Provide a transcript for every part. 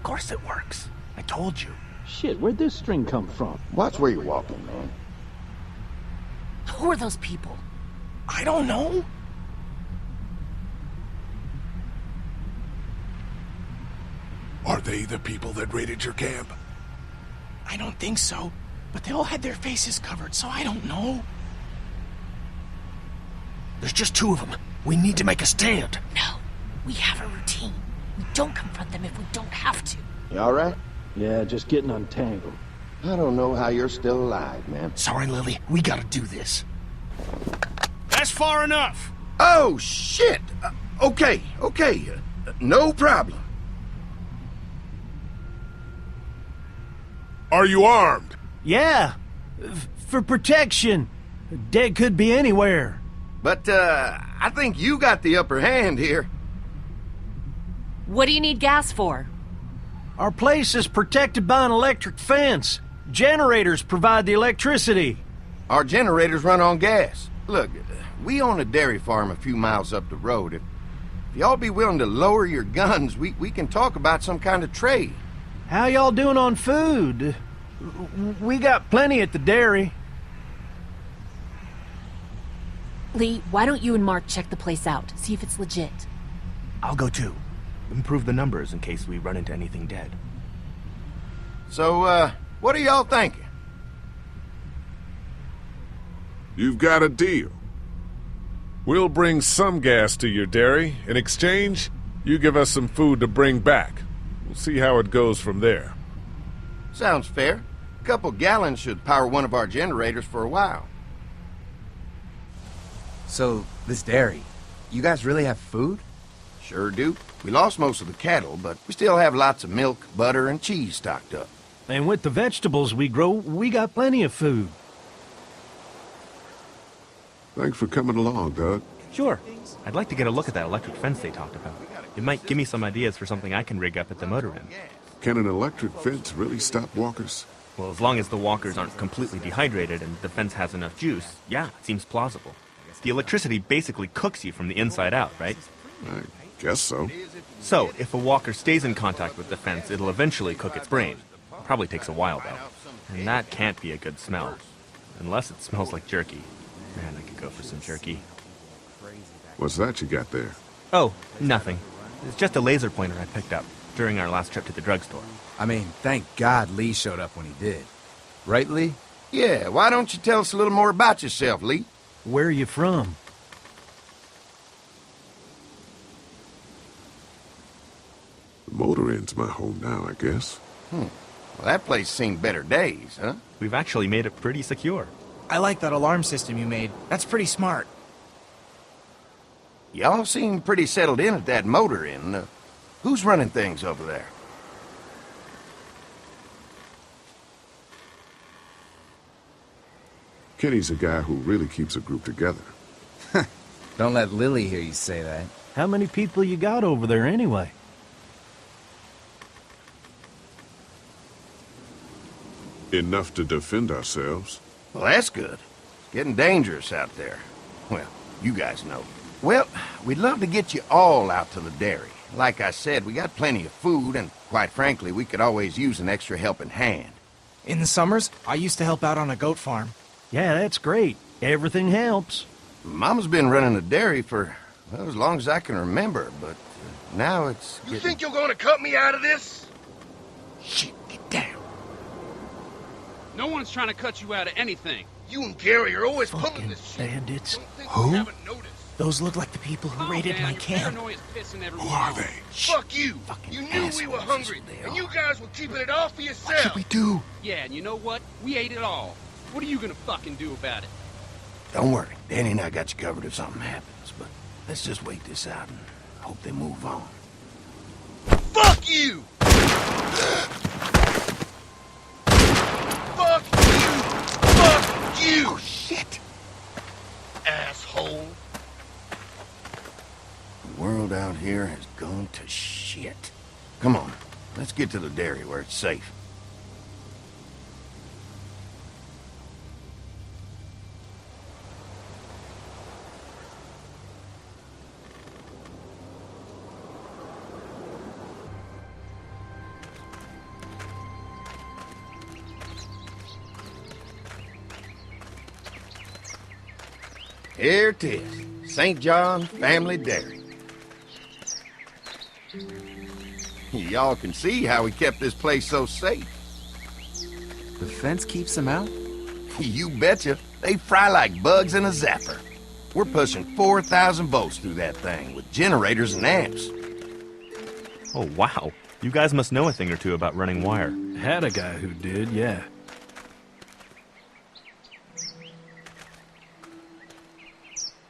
course it works. I told you. Shit, where'd this string come from? Watch where you're walking, man. Who are those people? I don't know. Are they the people that raided your camp? I don't think so. But they all had their faces covered, so I don't know. There's just 2 of them. We need to make a stand. No, we have a routine. We don't confront them if we don't have to. You alright? Yeah, just getting untangled. I don't know how you're still alive, man. Sorry, Lily. We gotta do this. That's far enough! Oh, shit! Okay. No problem. Are you armed? Yeah, for protection. Dead could be anywhere. But, I think you got the upper hand here. What do you need gas for? Our place is protected by an electric fence. Generators provide the electricity. Our generators run on gas. Look, we own a dairy farm a few miles up the road. If y'all be willing to lower your guns, we can talk about some kind of trade. How y'all doing on food? We got plenty at the dairy. Lee, why don't you and Mark check the place out, see if it's legit? I'll go too. Improve the numbers in case we run into anything dead. So, what are y'all thinking? You've got a deal. We'll bring some gas to your dairy. In exchange, you give us some food to bring back. We'll see how it goes from there. Sounds fair. A couple gallons should power one of our generators for a while. So, this dairy, you guys really have food? Sure do. We lost most of the cattle, but we still have lots of milk, butter, and cheese stocked up. And with the vegetables we grow, we got plenty of food. Thanks for coming along, Doug. Sure. I'd like to get a look at that electric fence they talked about. It might give me some ideas for something I can rig up at the motor inn. Can an electric fence really stop walkers? Well, as long as the walkers aren't completely dehydrated and the fence has enough juice, yeah, it seems plausible. The electricity basically cooks you from the inside out, right? I guess so. So, if a walker stays in contact with the fence, it'll eventually cook its brain. Probably takes a while, though. And that can't be a good smell. Unless it smells like jerky. Man, I could go for some jerky. What's that you got there? Oh, nothing. It's just a laser pointer I picked up during our last trip to the drugstore. I mean, thank God Lee showed up when he did. Right, Lee? Yeah, why don't you tell us a little more about yourself, Lee? Where are you from? The motor inn's my home now, I guess. Well, that place seen better days, huh? We've actually made it pretty secure. I like that alarm system you made. That's pretty smart. Y'all seem pretty settled in at that motor inn. Who's running things over there? Kenny's a guy who really keeps a group together. Don't let Lily hear you say that. How many people you got over there anyway? Enough to defend ourselves. Well, that's good. It's getting dangerous out there. Well, you guys know. Well, we'd love to get you all out to the dairy. Like I said, we got plenty of food, and quite frankly, we could always use an extra helping hand. In the summers, I used to help out on a goat farm. Yeah, that's great. Everything helps. Mama's been running a dairy for, well, as long as I can remember, but now it's You think you're gonna cut me out of this? Shit, get down. No one's trying to cut you out of anything. You and Gary are always pulling Fucking this shit. bandits. Don't think Who? we haven't noticed. Those look like the people who raided my Your camp. paranoia's pissing everyone Who are off. they? Fuck you! Fucking You knew we were assholes hungry, is what they and are. you guys were keeping it all for What should yourself. we do? Yeah, and you know what? We ate it all. What are you gonna fucking do about it? Don't worry, Danny and I got you covered if something happens, but let's just wait this out and hope they move on. Fuck you! Fuck you! Fuck you! Oh, shit. Asshole! The world out here has gone to shit. Come on, let's get to the dairy where it's safe. Here it is. St. John Family Dairy. Y'all can see how we kept this place so safe. The fence keeps them out? You betcha. They fry like bugs in a zapper. We're pushing 4,000 volts through that thing with generators and amps. Oh, wow. You guys must know a thing or two about running wire. Had a guy who did, yeah.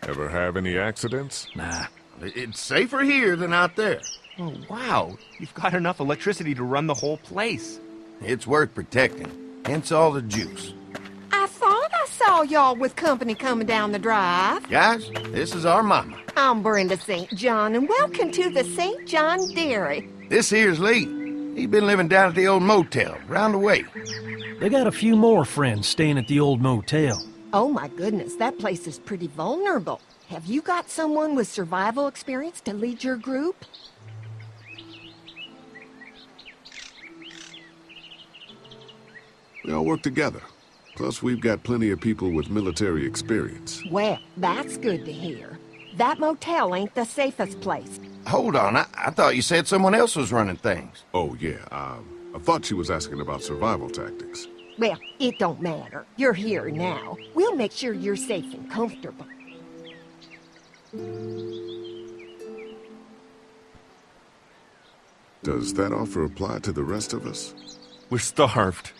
Ever have any accidents? Nah. It's safer here than out there. Oh, wow. You've got enough electricity to run the whole place. It's worth protecting, hence all the juice. I thought I saw y'all with company coming down the drive. Guys, this is our mama. I'm Brenda St. John, and welcome to the St. John Dairy. This here's Lee. He's been living down at the old motel, round the way. They got a few more friends staying at the old motel. Oh my goodness, that place is pretty vulnerable. Have you got someone with survival experience to lead your group? We all work together. Plus, we've got plenty of people with military experience. Well, that's good to hear. That motel ain't the safest place. Hold on, I thought you said someone else was running things. Oh, yeah, I thought she was asking about survival tactics. Well, it don't matter. You're here now. We'll make sure you're safe and comfortable. Does that offer apply to the rest of us? We're starved.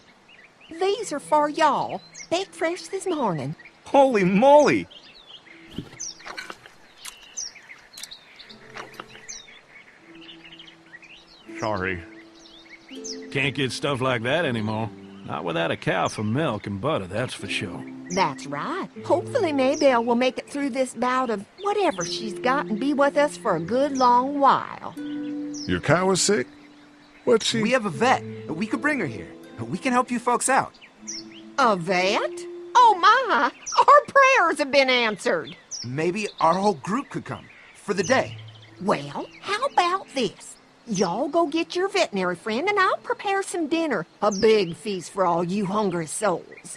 These are for y'all. Baked fresh this morning. Holy moly! Sorry. Can't get stuff like that anymore. Not without a cow for milk and butter, that's for sure. That's right. Hopefully Maybelle will make it through this bout of whatever she's got and be with us for a good long while. Your cow is sick? What's she? We have a vet. We could bring her here. We can help you folks out. A vet? Oh my! Our prayers have been answered. Maybe our whole group could come. For the day. Well, how about this? Y'all go get your veterinary friend and I'll prepare some dinner. A big feast for all you hungry souls.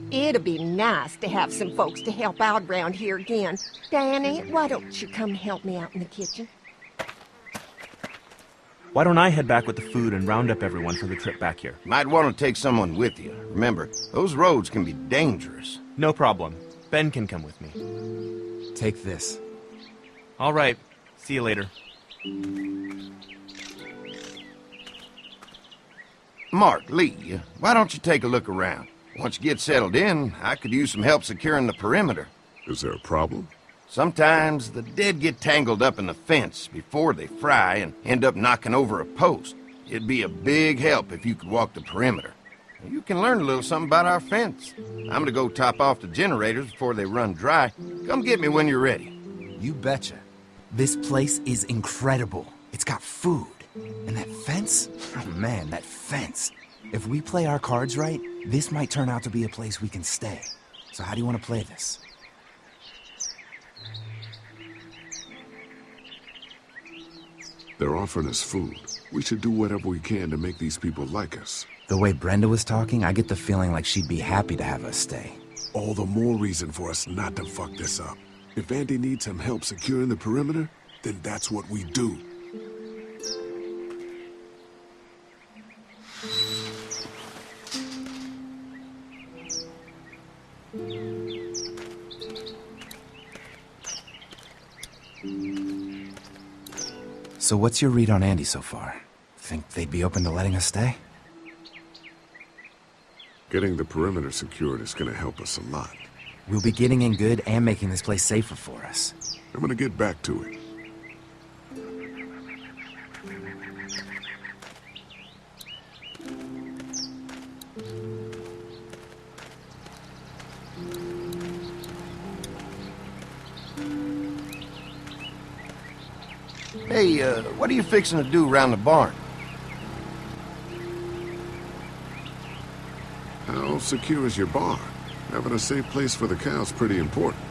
It'll be nice to have some folks to help out around here again. Danny, why don't you come help me out in the kitchen? Why don't I head back with the food and round up everyone for the trip back here? Might want to take someone with you. Remember, those roads can be dangerous. No problem. Ben can come with me. Take this. All right. See you later. Mark, Lee, why don't you take a look around? Once you get settled in, I could use some help securing the perimeter. Is there a problem? Sometimes the dead get tangled up in the fence before they fry and end up knocking over a post. It'd be a big help if you could walk the perimeter. You can learn a little something about our fence. I'm gonna go top off the generators before they run dry. Come get me when you're ready. You betcha. This place is incredible. It's got food. And that fence? Oh man, that fence. If we play our cards right, this might turn out to be a place we can stay. So how do you want to play this? They're offering us food. We should do whatever we can to make these people like us. The way Brenda was talking, I get the feeling like she'd be happy to have us stay. All the more reason for us not to fuck this up. If Andy needs some help securing the perimeter, then that's what we do. So what's your read on Andy so far? Think they'd be open to letting us stay? Getting the perimeter secured is gonna help us a lot. We'll be getting in good and making this place safer for us. I'm gonna get back to it. Hey, what are you fixing to do around the barn? How secure is your barn? Having a safe place for the cows pretty important.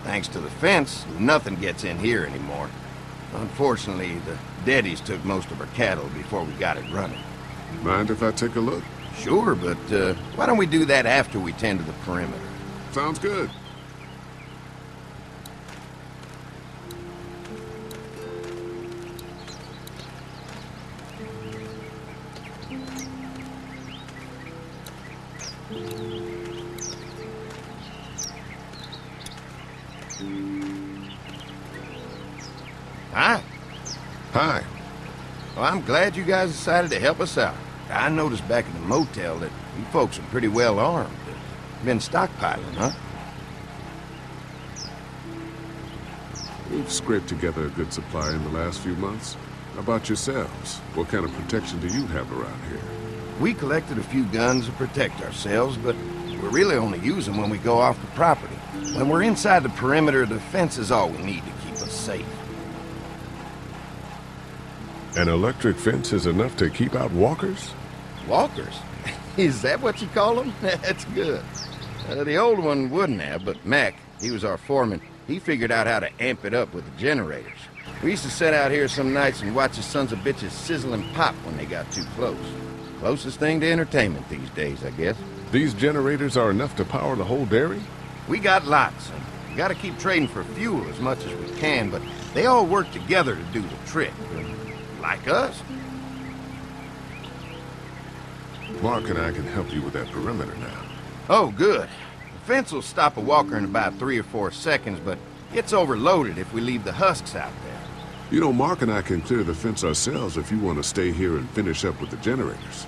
Thanks to the fence, nothing gets in here anymore. Unfortunately, the Deadies took most of our cattle before we got it running. Mind if I take a look? Sure, but why don't we do that after we tend to the perimeter? Sounds good. Hi. Hi. Well, I'm glad you guys decided to help us out. I noticed back at the motel that you folks are pretty well armed. Been stockpiling, huh? We've scraped together a good supply in the last few months. How about yourselves? What kind of protection do you have around here? We collected a few guns to protect ourselves, but we really only use them when we go off the property. When we're inside the perimeter, the fence is all we need to keep us safe. An electric fence is enough to keep out walkers? Walkers? Is that what you call them? That's good. The old one wouldn't have, but Mac, he was our foreman, he figured out how to amp it up with the generators. We used to sit out here some nights and watch the sons of bitches sizzle and pop when they got too close. Closest thing to entertainment these days, I guess. These generators are enough to power the whole dairy? We got lots, and we gotta keep trading for fuel as much as we can, but they all work together to do the trick. Like us. Mark and I can help you with that perimeter now. Oh, good. The fence will stop a walker in about 3 or 4 seconds, but it's overloaded if we leave the husks out there. You know, Mark and I can clear the fence ourselves if you want to stay here and finish up with the generators.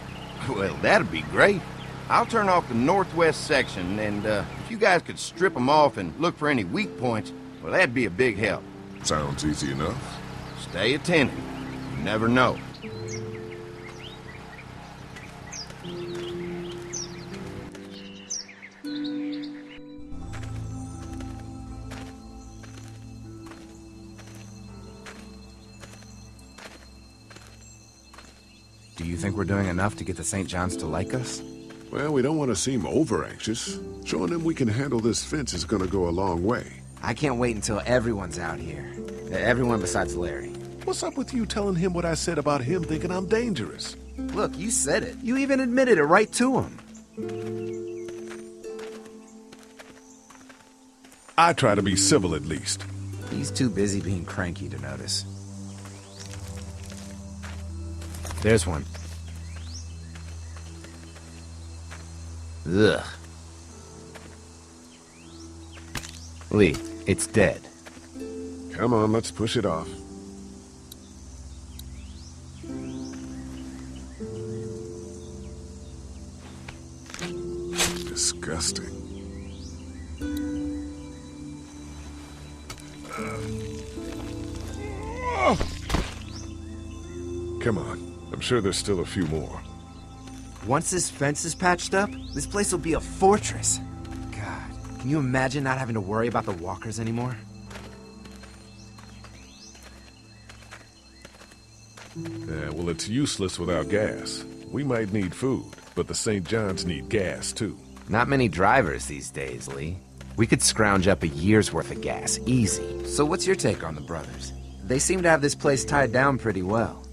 Well, that'd be great. I'll turn off the northwest section, and if you guys could strip them off and look for any weak points, well, that'd be a big help. Sounds easy enough. Stay attentive. You never know. Do you think we're doing enough to get the St. John's to like us? Well, we don't want to seem over-anxious. Showing them we can handle this fence is going to go a long way. I can't wait until everyone's out here. Everyone besides Larry. What's up with you telling him what I said about him thinking I'm dangerous? Look, you said it. You even admitted it right to him. I try to be civil at least. He's too busy being cranky to notice. There's one. Ugh. Lee, it's dead. Come on, let's push it off. Disgusting. Come on. I'm sure there's still a few more. Once this fence is patched up, this place will be a fortress. God, can you imagine not having to worry about the walkers anymore? Yeah, well, it's useless without gas. We might need food, but the St. John's need gas, too. Not many drivers these days, Lee. We could scrounge up a year's worth of gas, easy. So what's your take on the brothers? They seem to have this place tied down pretty well.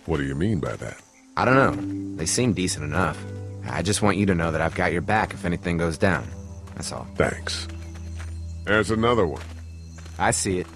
What do you mean by that? I don't know. They seem decent enough. I just want you to know that I've got your back if anything goes down. That's all. Thanks. There's another one. I see it.